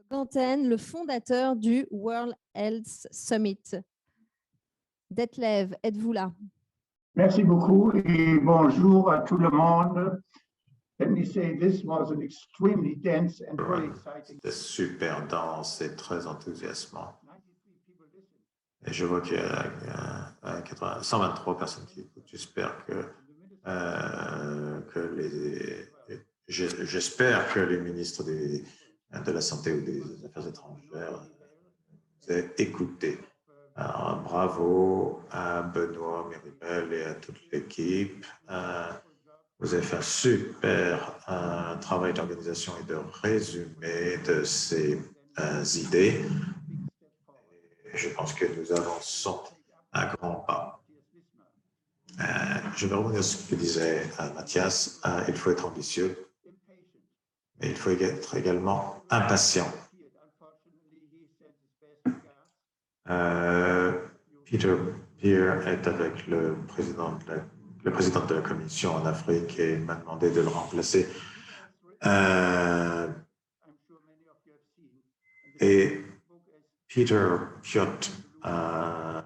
Ganten, le fondateur du World Health Summit. Detlev, êtes-vous là? Merci beaucoup et bonjour à tout le monde. Let me say this was an extremely dense and very exciting. C'était super dense et très enthousiasmant. Et je vois qu'il y a 123 personnes qui écoutent. J'espère que les ministres de la Santé ou des Affaires étrangères vous aient écouté. Alors, bravo à Benoît Miribel et à toute l'équipe. Vous avez fait un super travail d'organisation et de résumé de ces idées. Et je pense que nous avançons à grands pas. Je vais revenir sur ce que disait Mathias. Il faut être ambitieux, mais il faut être également impatient. Peter Peer est avec le président de la Commission en Afrique et m'a demandé de le remplacer. Et Peter Piot a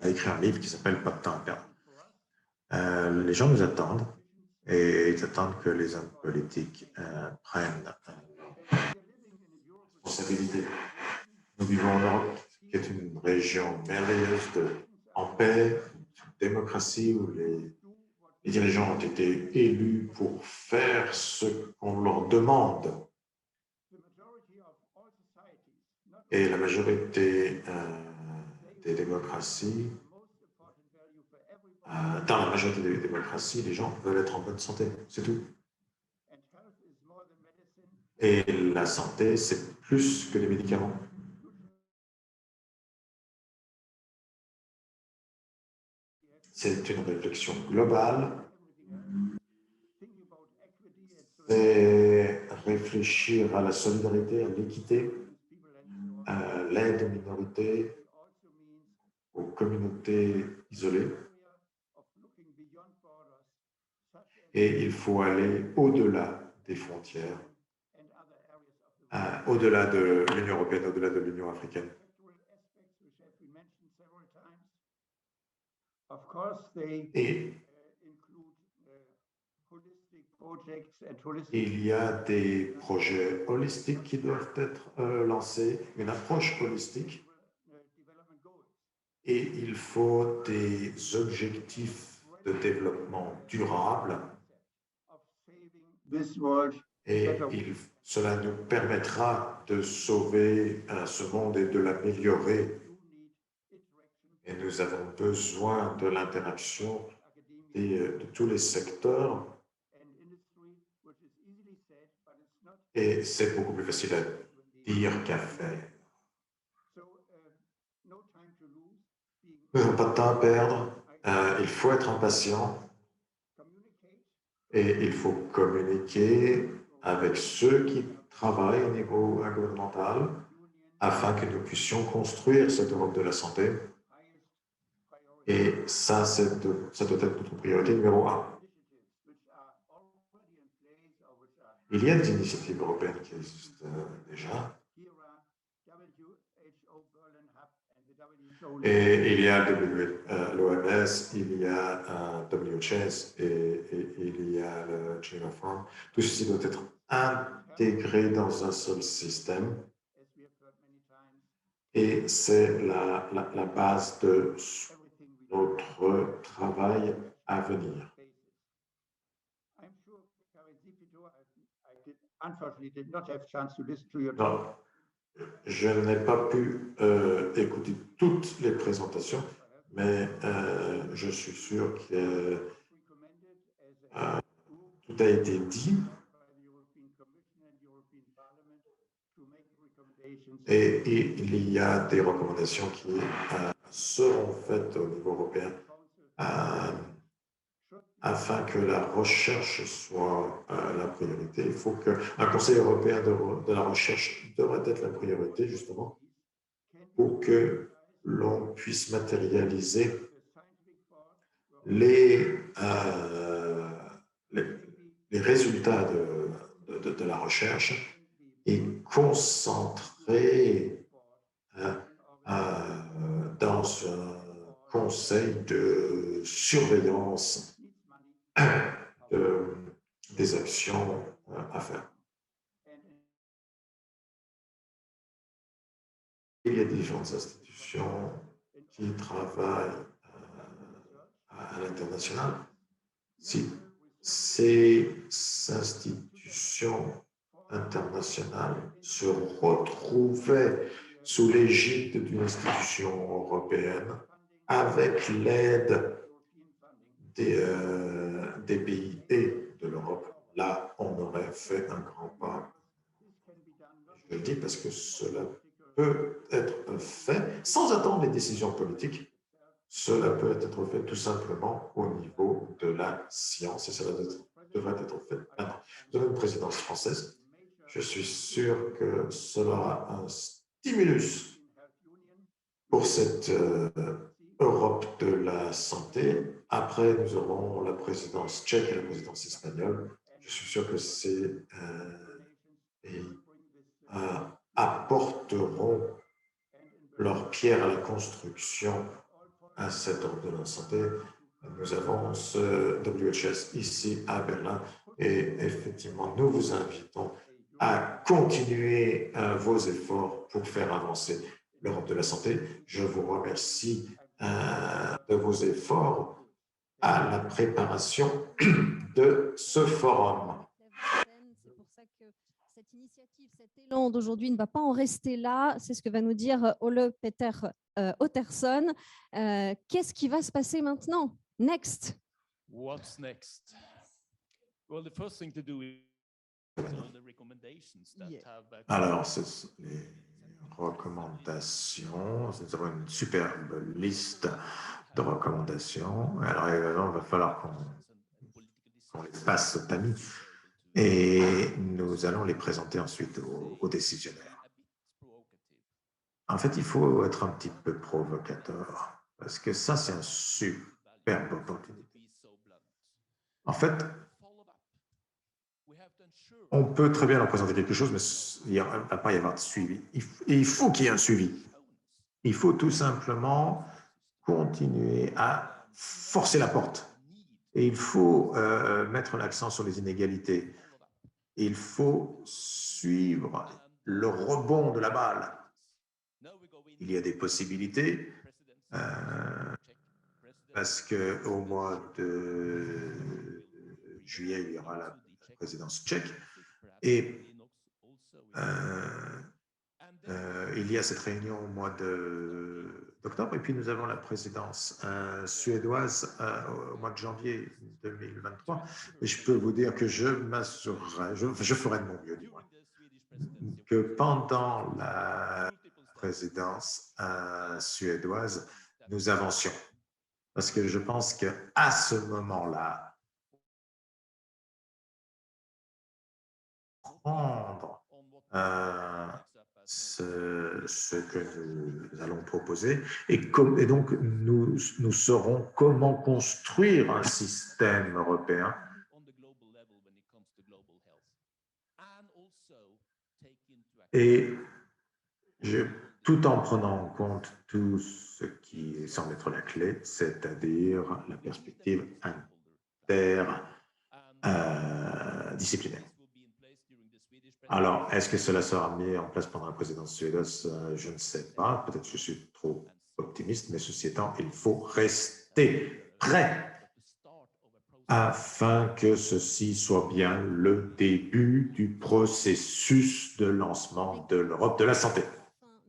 écrit un livre qui s'appelle Pas de temps à perdre. Les gens nous attendent et ils attendent que les hommes politiques prennent responsabilité. Nous vivons en Europe, qui est une région merveilleuse en paix, une démocratie où les dirigeants ont été élus pour faire ce qu'on leur demande. Et la majorité des démocraties, dans la majorité des démocraties, les gens veulent être en bonne santé, c'est tout. Et la santé, c'est plus que les médicaments. C'est une réflexion globale. C'est réfléchir à la solidarité, à l'équité, à l'aide aux minorités, aux communautés isolées. Et il faut aller au-delà des frontières, au-delà de l'Union européenne, au-delà de l'Union africaine. Et il y a des projets holistiques qui doivent être lancés, une approche holistique, et il faut des objectifs de développement durable, et cela nous permettra de sauver ce monde et de l'améliorer. Et nous avons besoin de l'interaction de tous les secteurs. Et c'est beaucoup plus facile à dire qu'à faire. Nous n'avons pas de temps à perdre. Il faut être impatient. Et il faut communiquer avec ceux qui travaillent au niveau gouvernemental afin que nous puissions construire cette Europe de la santé. Et ça doit être notre priorité numéro 1. Il y a des initiatives européennes qui existent déjà. Et il y a l'OMS, il y a WHS et il y a le Geneva Forum. Tout ceci doit être intégré dans un seul système. Et c'est la base de notre travail à venir. Non, je n'ai pas pu écouter toutes les présentations, mais je suis sûr que tout a été dit. Et il y a des recommandations qui seront faites au niveau européen afin que la recherche soit la priorité. Il faut qu'un Conseil européen de la recherche devrait être la priorité, justement, pour que l'on puisse matérialiser les résultats de la recherche est concentré dans un conseil de surveillance des actions à faire. Il y a différentes institutions qui travaillent à l'international. Si ces institutions internationales se retrouvaient sous l'égide d'une institution européenne avec l'aide des pays et de l'Europe, là, on aurait fait un grand pas. Je le dis parce que cela peut être fait sans attendre les décisions politiques. Cela peut être fait tout simplement au niveau de la science et cela devrait être fait maintenant. Nous avons une présidence française. Je suis sûr que cela aura un stimulus pour cette Europe de la santé. Après, nous aurons la présidence tchèque et la présidence espagnole. Je suis sûr que ces pays apporteront leur pierre à la construction à cette Europe de la santé. Nous avons ce WHS ici à Berlin et effectivement, nous vous invitons à continuer vos efforts pour faire avancer l'Europe de la santé. Je vous remercie de vos efforts à la préparation de ce forum. C'est pour ça que cette initiative, cet élan d'aujourd'hui ne va pas en rester là. C'est ce que va nous dire Ole Peter Otterson. Qu'est-ce qui va se passer maintenant? Next. What's next? Well, the first thing to do is all the recommendations that have. Alors, ce sont les recommandations. Nous avons une superbe liste de recommandations. Alors, évidemment, il va falloir qu'on les passe au tamis et nous allons les présenter ensuite aux décisionnaires. En fait, il faut être un petit peu provocateur parce que ça, c'est une superbe opportunité. En fait, on peut très bien leur présenter quelque chose, mais il ne va pas y avoir de suivi. Il faut qu'il y ait un suivi. Il faut tout simplement continuer à forcer la porte. Et il faut mettre l'accent sur les inégalités. Il faut suivre le rebond de la balle. Il y a des possibilités parce qu'au mois de juillet, il y aura la présidence tchèque et il y a cette réunion au mois d'octobre et puis nous avons la présidence suédoise au mois de janvier 2023 et je peux vous dire que je m'assurerai, je ferai de mon mieux du moins, que pendant la présidence suédoise, nous avancions. Parce que je pense qu'à ce moment-là, prendre ce que nous allons proposer et donc nous saurons comment construire un système européen et tout en prenant en compte tout ce qui semble être la clé, c'est-à-dire la perspective interdisciplinaire. Alors, est-ce que cela sera mis en place pendant la présidence suédoise? Je ne sais pas, peut-être que je suis trop optimiste, mais ceci étant, il faut rester prêt afin que ceci soit bien le début du processus de lancement de l'Europe de la santé.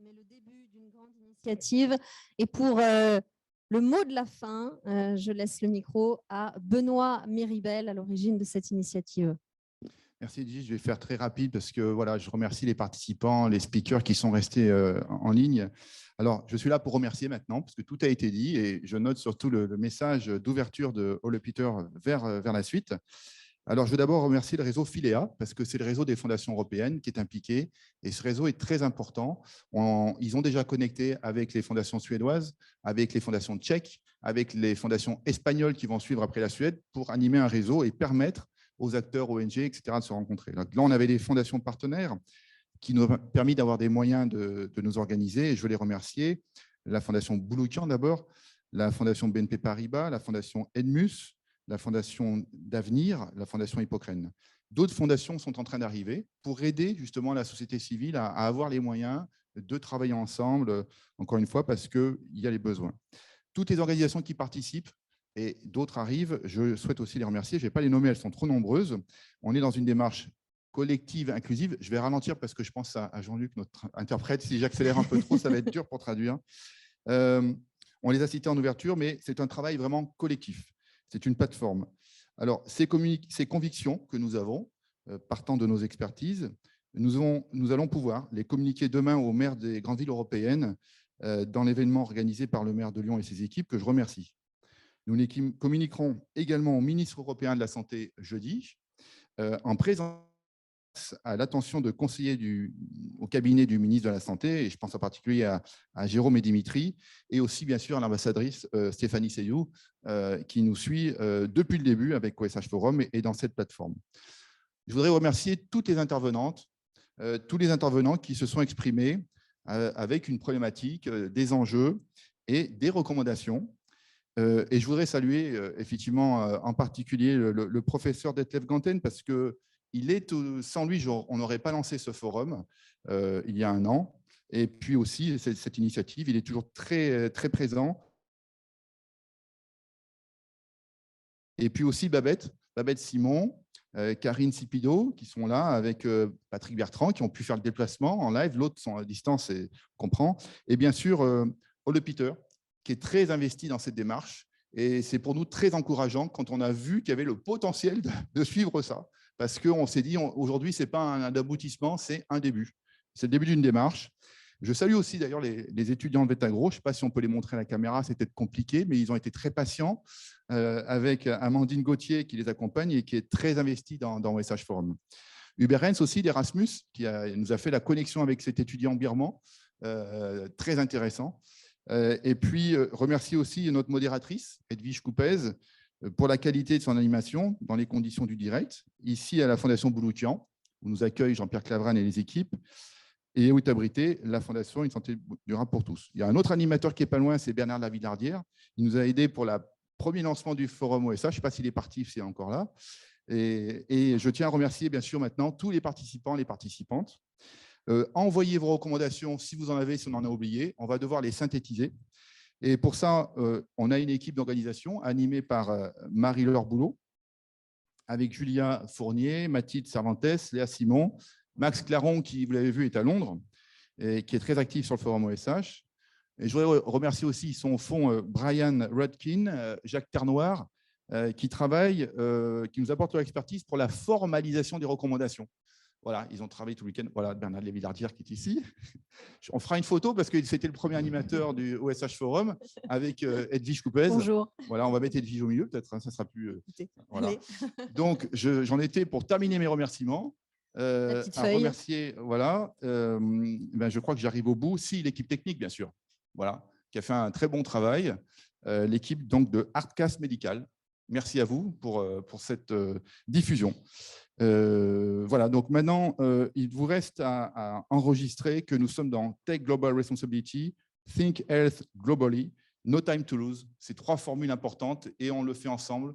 Mais le début d'une grande initiative. Et pour le mot de la fin, je laisse le micro à Benoît Méribel, à l'origine de cette initiative. Merci Edgy, je vais faire très rapide parce que voilà, je remercie les participants, les speakers qui sont restés en ligne. Alors, je suis là pour remercier maintenant parce que tout a été dit et je note surtout le message d'ouverture de Ole Peter vers la suite. Alors, je veux d'abord remercier le réseau Philea parce que c'est le réseau des fondations européennes qui est impliqué et ce réseau est très important. Ils ont déjà connecté avec les fondations suédoises, avec les fondations tchèques, avec les fondations espagnoles qui vont suivre après la Suède pour animer un réseau et permettre aux acteurs ONG, etc., de se rencontrer. Donc là, on avait des fondations partenaires, qui nous a permis d'avoir des moyens de nous organiser. Et je veux les remercier. La Fondation Bouloukian d'abord, la Fondation BNP Paribas, la Fondation Edmus, la Fondation d'Avenir, la Fondation Hippocrène. D'autres fondations sont en train d'arriver pour aider justement la société civile à avoir les moyens de travailler ensemble, encore une fois, parce qu'il y a les besoins. Toutes les organisations qui participent, et d'autres arrivent, je souhaite aussi les remercier. Je ne vais pas les nommer, elles sont trop nombreuses. On est dans une démarche collective, inclusive. Je vais ralentir parce que je pense à Jean-Luc, notre interprète. Si j'accélère un peu trop, ça va être dur pour traduire. On les a cités en ouverture, mais c'est un travail vraiment collectif. C'est une plateforme. Alors, ces convictions que nous avons, partant de nos expertises, nous allons pouvoir les communiquer demain aux maires des grandes villes européennes dans l'événement organisé par le maire de Lyon et ses équipes, que je remercie. Nous les communiquerons également au ministre européen de la Santé jeudi, en présence à l'attention de conseillers au cabinet du ministre de la Santé, et je pense en particulier à Jérôme et Dimitri, et aussi bien sûr à l'ambassadrice Stéphanie Seyou, qui nous suit depuis le début avec OSH Forum et dans cette plateforme. Je voudrais remercier toutes les intervenantes, tous les intervenants qui se sont exprimés avec une problématique, des enjeux et des recommandations. Et je voudrais saluer effectivement en particulier le professeur Detlef Ganten, parce que sans lui, on n'aurait pas lancé ce forum il y a 1 an. Et puis aussi, cette initiative, il est toujours très, très présent. Et puis aussi Babette Simon, Karine Sipido, qui sont là avec Patrick Bertrand, qui ont pu faire le déplacement en live. L'autre sont à distance, et on comprend. Et bien sûr, Ole Peter, qui est très investi dans cette démarche. Et c'est pour nous très encourageant quand on a vu qu'il y avait le potentiel de suivre ça. Parce qu'on s'est dit, aujourd'hui, ce n'est pas un aboutissement, c'est un début. C'est le début d'une démarche. Je salue aussi d'ailleurs les étudiants de Vetagro. Je ne sais pas si on peut les montrer à la caméra, c'est peut-être compliqué, mais ils ont été très patients avec Amandine Gauthier qui les accompagne et qui est très investie dans OSH Forum. Hubert Renz aussi d'Erasmus, qui nous a fait la connexion avec cet étudiant birman, très intéressant. Et puis, remercier aussi notre modératrice, Edwige Coupez, pour la qualité de son animation dans les conditions du direct, ici à la Fondation Bouloukian, où nous accueille Jean-Pierre Clavran et les équipes, et où est abritée la Fondation Une santé durable pour tous. Il y a un autre animateur qui n'est pas loin, c'est Bernard Lavillardière. Il nous a aidés pour le premier lancement du forum OSH. Je ne sais pas s'il est parti, s'il est encore là. Et je tiens à remercier bien sûr maintenant tous les participants, les participantes. Envoyez vos recommandations si vous en avez, si on en a oublié. On va devoir les synthétiser. Et pour ça, on a une équipe d'organisation animée par Marie-Laure Boulot, avec Julia Fournier, Mathilde Cervantes, Léa Simon, Max Claron, qui, vous l'avez vu, est à Londres et qui est très actif sur le forum OSH. Et je voudrais remercier aussi son fond Brian Rudkin, Jacques Ternoir, qui travaillent, qui nous apportent leur expertise pour la formalisation des recommandations. Voilà, ils ont travaillé tout le week-end. Voilà, Bernard Lévillardière qui est ici. On fera une photo parce que c'était le premier animateur du OSH Forum avec Edwige Coupez. Bonjour. Voilà, on va mettre Edwige au milieu, peut-être, hein, ça sera plus. Voilà. Donc, j'en étais pour terminer mes remerciements. À remercier, voilà. Ben, je crois que j'arrive au bout. Si l'équipe technique, bien sûr, voilà, qui a fait un très bon travail. L'équipe donc de Artcast Médical. Merci à vous pour cette diffusion. Voilà, donc maintenant, il vous reste à enregistrer que nous sommes dans Take Global Responsibility, Think Health Globally, No Time to Lose. C'est 3 formules importantes et on le fait ensemble.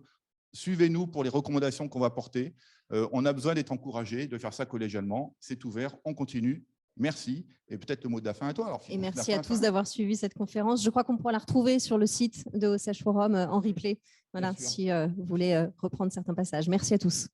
Suivez-nous pour les recommandations qu'on va porter. On a besoin d'être encouragé, de faire ça collégialement. C'est ouvert, on continue. Merci. Et peut-être le mot de la fin à toi. Alors, et merci à tous d'avoir suivi cette conférence. Je crois qu'on pourra la retrouver sur le site de OSH Forum en replay. Voilà, si vous voulez reprendre certains passages. Merci à tous.